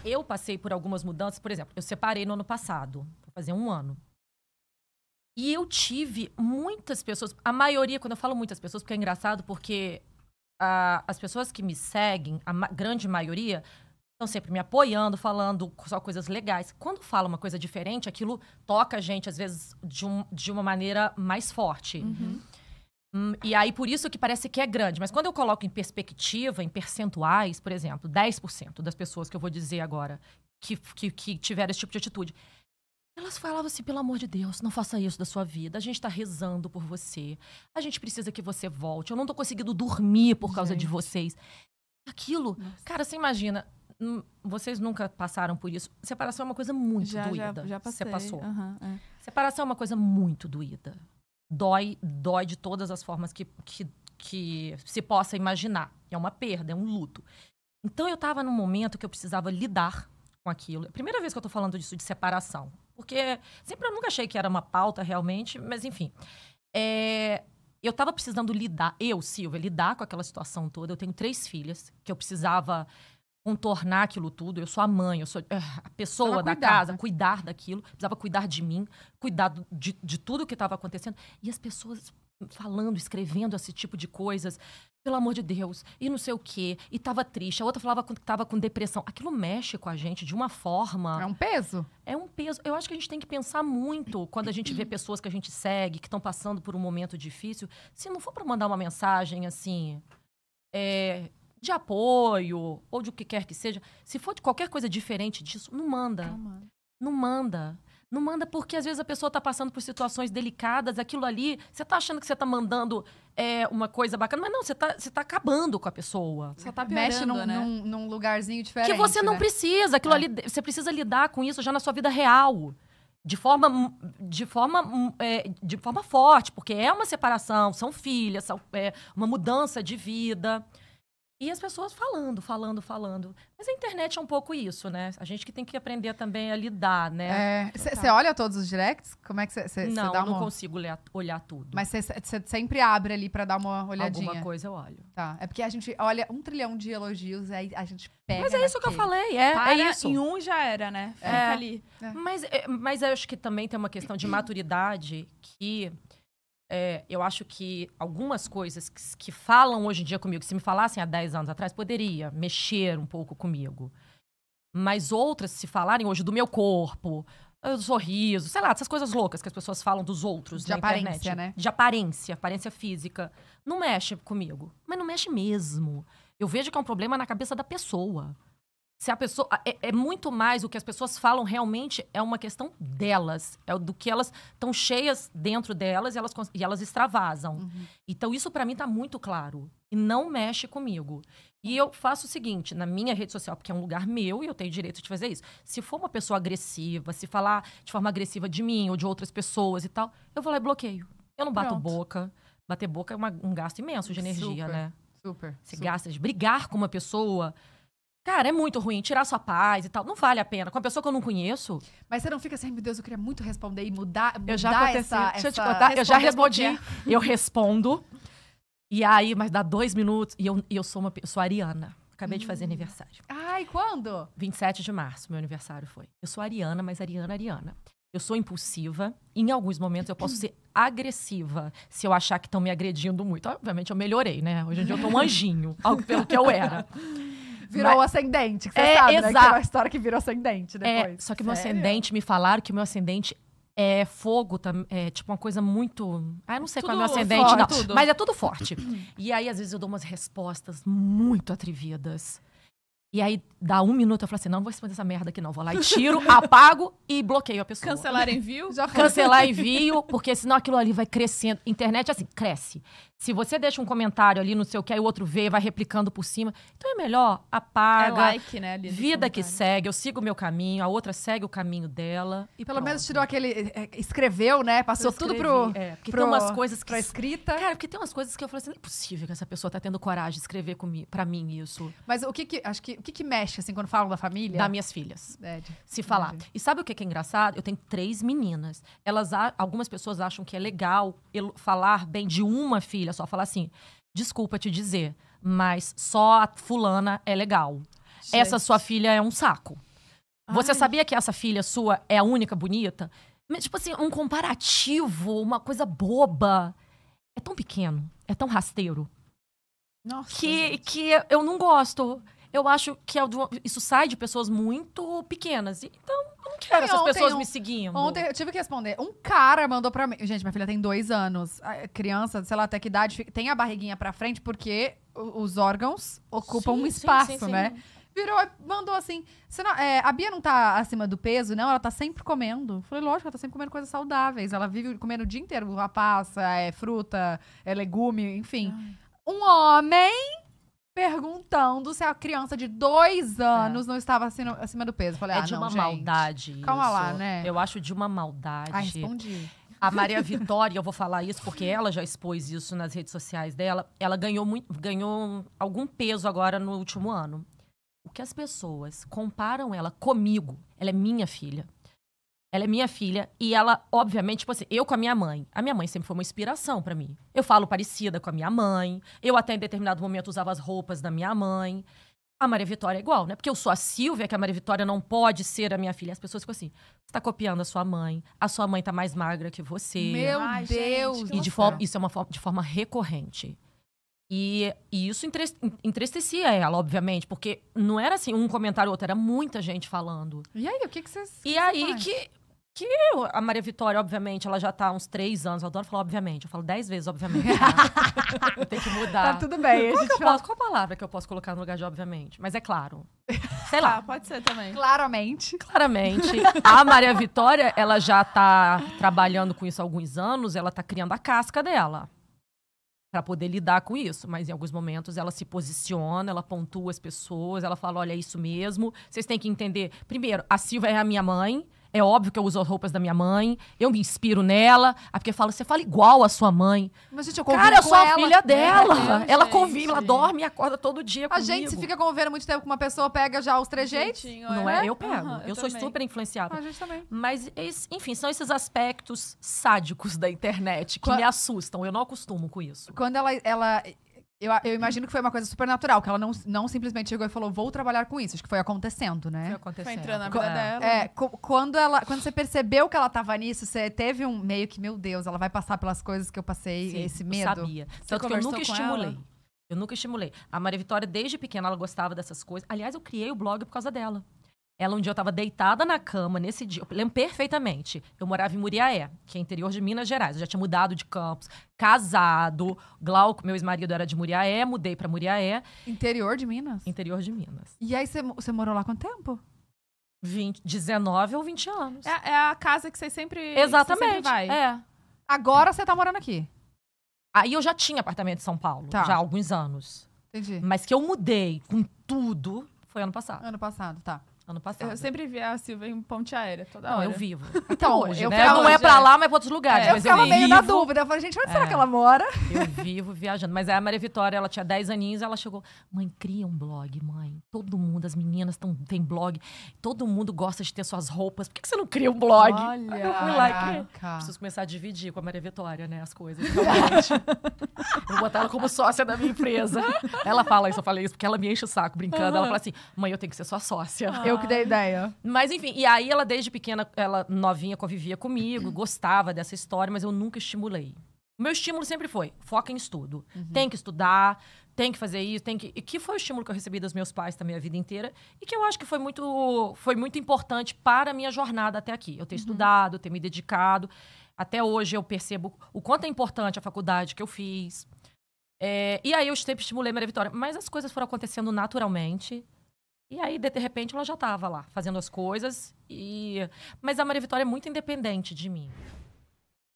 eu passei por algumas mudanças. Por exemplo, eu separei no ano passado. Vou fazer 1 ano. E eu tive muitas pessoas... A maioria, quando eu falo muitas pessoas, porque é engraçado, porque as pessoas que me seguem, a grande maioria, estão sempre me apoiando, falando só coisas legais. Quando fala uma coisa diferente, aquilo toca a gente, às vezes, de uma maneira mais forte. E aí, por isso que parece que é grande. Mas quando eu coloco em perspectiva, em percentuais, por exemplo, 10% das pessoas que eu vou dizer agora que tiveram esse tipo de atitude, elas falavam assim, pelo amor de Deus, não faça isso da sua vida. A gente tá rezando por você. A gente precisa que você volte. Eu não tô conseguindo dormir por causa de vocês. Aquilo, cara, você imagina... Vocês nunca passaram por isso. Separação é uma coisa muito doída. Já passei. Você passou. Separação é uma coisa muito doída. Dói de todas as formas que se possa imaginar. É uma perda, é um luto. Então, eu tava num momento que eu precisava lidar com aquilo. É a primeira vez que eu tô falando disso, de separação. Porque sempre eu nunca achei que era uma pauta realmente, mas enfim. Eu tava precisando lidar, Silvia, lidar com aquela situação toda. Eu tenho 3 filhas que eu precisava contornar aquilo tudo. Eu sou a mãe, eu sou a pessoa da casa, cuidar daquilo. Precisava cuidar de mim, cuidar de tudo que estava acontecendo. E as pessoas falando, escrevendo esse tipo de coisas. Pelo amor de Deus, e não sei o quê. E tava triste. A outra falava que tava com depressão. Aquilo mexe com a gente de uma forma... É um peso? É um peso. Eu acho que a gente tem que pensar muito quando a gente vê pessoas que a gente segue, que estão passando por um momento difícil. Se não for para mandar uma mensagem, assim... de apoio, ou de o que quer que seja. Se for de qualquer coisa diferente disso, não manda. Não manda. Não manda porque, às vezes, a pessoa tá passando por situações delicadas. Aquilo ali, você tá achando que você tá mandando uma coisa bacana, mas não, você tá acabando com a pessoa. Você tá piorando, mexe num lugarzinho diferente, que você não precisa. Aquilo ali, você precisa lidar com isso já na sua vida real. De forma forte, porque é uma separação, são filhas, uma mudança de vida. E as pessoas falando. Mas a internet é um pouco isso, né? A gente que tem que aprender também a lidar, né? Você olha todos os directs? Como é que você Não, dá eu não consigo olhar tudo. Mas você sempre abre ali pra dar uma olhadinha? Alguma coisa eu olho. Tá, é porque a gente olha 1 trilhão de elogios, aí a gente pega. Mas é isso que eu falei, é isso. Em um já era, né? Fica ali. Mas eu acho que também tem uma questão de maturidade que... eu acho que algumas coisas que falam hoje em dia comigo, se me falassem há 10 anos atrás, poderia mexer um pouco comigo. Mas outras, se falarem hoje do meu corpo, do sorriso, sei lá, dessas coisas loucas que as pessoas falam dos outros na internet. De aparência, né? De aparência física. Não mexe comigo. Mas não mexe mesmo. Eu vejo que é um problema na cabeça da pessoa. Se a pessoa... É muito mais o que as pessoas falam realmente é uma questão delas. É do que elas estão cheias dentro delas e elas extravasam. Então, isso pra mim tá muito claro. E não mexe comigo. E eu faço o seguinte, na minha rede social, porque é um lugar meu e eu tenho direito de fazer isso. Se for uma pessoa agressiva, se falar de forma agressiva de mim ou de outras pessoas e tal, eu vou lá e bloqueio. Eu não bato boca. Bater boca é um gasto imenso de energia, né? Você gasta de brigar com uma pessoa... Cara, é muito ruim. Tirar sua paz e tal. Não vale a pena. Com uma pessoa que eu não conheço... Mas você não fica assim, ai, meu Deus, eu queria muito responder e mudar Deixa eu te contar. Eu já respondi. Eu respondo. E aí, mas dá 2 minutos. E eu sou a Ariana. Acabei de fazer aniversário. Ai, quando? 27 de março, meu aniversário foi. Eu sou Ariana, mas Ariana. Eu sou impulsiva. Em alguns momentos, eu posso ser agressiva. Se eu achar que estão me agredindo muito. Obviamente, eu melhorei, né? Hoje em dia, eu tô um anjinho. Algo pelo que eu era. Virou o ascendente, que você sabe, exato. né? Que é uma história que virou ascendente depois. Só que meu ascendente, me falaram que o meu ascendente é fogo, é tipo uma coisa muito... eu não sei qual é o meu ascendente, forte, não. tudo. Mas é tudo forte. E aí, às vezes, eu dou umas respostas muito atrevidas. E aí, dá 1 minuto, eu falo assim, não vou responder essa merda aqui não. Vou lá e tiro, apago e bloqueio a pessoa. Cancelar envio? Cancelar envio, porque senão aquilo ali vai crescendo. Internet, assim, cresce. Se você deixa um comentário ali, não sei o que, aí o outro vê, vai replicando por cima. Então é melhor, apaga. É like, né? Ali vida que segue, eu sigo o meu caminho, a outra segue o caminho dela. E pelo menos tirou aquele... escreveu, né? Passou tudo pro... porque tem umas coisas que... Pra escrita. Cara, porque tem umas coisas que eu falo assim, não é possível que essa pessoa tá tendo coragem de escrever pra mim isso. Mas o que mexe, assim, quando falam da família? Das minhas filhas. Se falar. E sabe o que é engraçado? Eu tenho 3 meninas. Algumas pessoas acham que é legal falar bem de uma filha, só falar assim, desculpa te dizer, mas só a fulana é legal. Gente. Essa sua filha é um saco. Você Ai. sabia que essa filha sua é a única bonita? Mas, tipo assim, um comparativo, uma coisa boba. É tão pequeno, é tão rasteiro, Nossa, que eu não gosto. Eu acho que isso sai de pessoas muito pequenas. Então, eu não quero essas ontem pessoas me seguindo. Ontem eu tive que responder. Um cara mandou pra mim. Gente, minha filha tem 2 anos. A criança, sei lá até que idade, tem a barriguinha pra frente porque os órgãos ocupam Sim, um sim, espaço, sim, sim. né? Virou, mandou assim. "Você não- a Bia não tá acima do peso, não? Ela tá sempre comendo. Falei, lógico, ela tá sempre comendo coisas saudáveis. Ela vive comendo o dia inteiro passa, fruta, legume, enfim. Um homem perguntando se a criança de 2 anos não estava acima do peso. Falei, É de não, uma gente. maldade Calma isso. lá, né? Eu acho de uma maldade. Ai, respondi. A Maria Vitória, eu vou falar isso porque ela já expôs isso nas redes sociais dela. Ela ganhou algum peso agora no último ano. O que as pessoas comparam ela comigo, ela é minha filha. Ela é minha filha e ela, obviamente, tipo assim, eu com a minha mãe. A minha mãe sempre foi uma inspiração pra mim. Eu falo parecida com a minha mãe. Eu até em determinado momento usava as roupas da minha mãe. A Maria Vitória é igual, né? Porque eu sou a Silvia, que a Maria Vitória não pode ser a minha filha. As pessoas ficam assim, você tá copiando a sua mãe tá mais magra que você. Meu Ai, Deus. gente, do E céu. isso é de forma recorrente. E isso entristecia ela, obviamente, porque não era assim um comentário ou outro, era muita gente falando. E aí, o que vocês... E aí que a Maria Vitória, obviamente, ela já tá há uns 3 anos. Eu adoro falar obviamente, eu falo 10 vezes obviamente. Tá? Tem que mudar. Tá tudo bem. Qual palavra que eu posso colocar no lugar de obviamente? Mas é claro. Sei lá. Tá, pode ser também. Claramente. Claramente, a Maria Vitória, ela já tá trabalhando com isso há alguns anos, ela tá criando a casca dela pra poder lidar com isso. Mas em alguns momentos ela se posiciona, ela pontua as pessoas, ela fala, olha, é isso mesmo. Vocês têm que entender. Primeiro, a Silvia é a minha mãe. É óbvio que eu uso as roupas da minha mãe. Eu me inspiro nela. Aí porque fala, você fala igual a sua mãe. Mas, gente, eu convivo Cara, eu com sou a ela. filha dela. Meu Deus, Ela gente. convive, ela dorme e acorda todo dia A comigo. gente, se fica convivendo muito tempo com uma pessoa, pega já os trejeitos. Jeitinho, Não é? Eu pego. Aham, eu sou também. super influenciável. A gente também. Mas, enfim, são esses aspectos sádicos da internet que me assustam. Eu não acostumo com isso. Quando eu imagino que foi uma coisa super natural, que ela não simplesmente chegou e falou, vou trabalhar com isso. Acho que foi acontecendo, né? Foi entrando na vida dela. Quando você percebeu que ela tava nisso, você teve um meio que, meu Deus, ela vai passar pelas coisas que eu passei, Sim, esse eu medo. sabia. Tanto que eu conversou nunca com estimulei. ela? Eu nunca estimulei. A Maria Vitória, desde pequena, ela gostava dessas coisas. Aliás, eu criei o blog por causa dela. Ela, um dia, eu tava deitada na cama, nesse dia, eu lembro perfeitamente. Eu morava em Muriaé, que é interior de Minas Gerais. Eu já tinha mudado de Campos, casado. Glauco, meu ex-marido, era de Muriaé, mudei pra Muriaé, Interior de Minas? interior de Minas. E aí, você morou lá quanto tempo? 19 ou 20 anos. É a casa que você sempre, Exatamente. que você sempre vai. É. Agora você tá morando aqui. Aí eu já tinha apartamento em São Paulo, Tá. já há alguns anos. Entendi. Mas que eu mudei com tudo foi ano passado. Ano passado, tá. Ano passado. Eu sempre vi a Silvia em Ponte Aérea, toda Não, hora. eu vivo. Até Então, hoje, eu né? ficava- Não é pra lá, mas pra outros lugares. Eu mas ficava meio na vivo, dúvida. Eu falei, gente, onde será que ela mora? Eu vivo viajando. Mas aí a Maria Vitória, ela tinha 10 aninhos, ela chegou... Mãe, cria um blog, mãe. Todo mundo, as meninas têm blog. Todo mundo gosta de ter suas roupas. Por que você não cria um blog? Olha. Aí eu fui lá e criei. Caraca. Preciso começar a dividir com a Maria Vitória, né, as coisas. Realmente. Eu vou botar ela como sócia da minha empresa. Ela fala isso, eu falei isso, porque ela me enche o saco brincando. Ela fala assim, mãe, eu tenho que ser sua sócia. Eu que dei ideia. Mas enfim, e aí ela desde pequena, ela novinha convivia comigo, gostava dessa história, mas eu nunca estimulei. O meu estímulo sempre foi, foca em estudo. Tem que estudar, tem que fazer isso, tem que... E que foi o estímulo que eu recebi dos meus pais também a vida inteira. E que eu acho que foi muito importante para a minha jornada até aqui. Eu ter estudado, ter me dedicado. Até hoje eu percebo o quanto é importante a faculdade que eu fiz. E aí eu sempre estimulei a Maria Vitória. Mas as coisas foram acontecendo naturalmente. E aí, de repente, ela já estava lá, fazendo as coisas. Mas a Maria Vitória é muito independente de mim.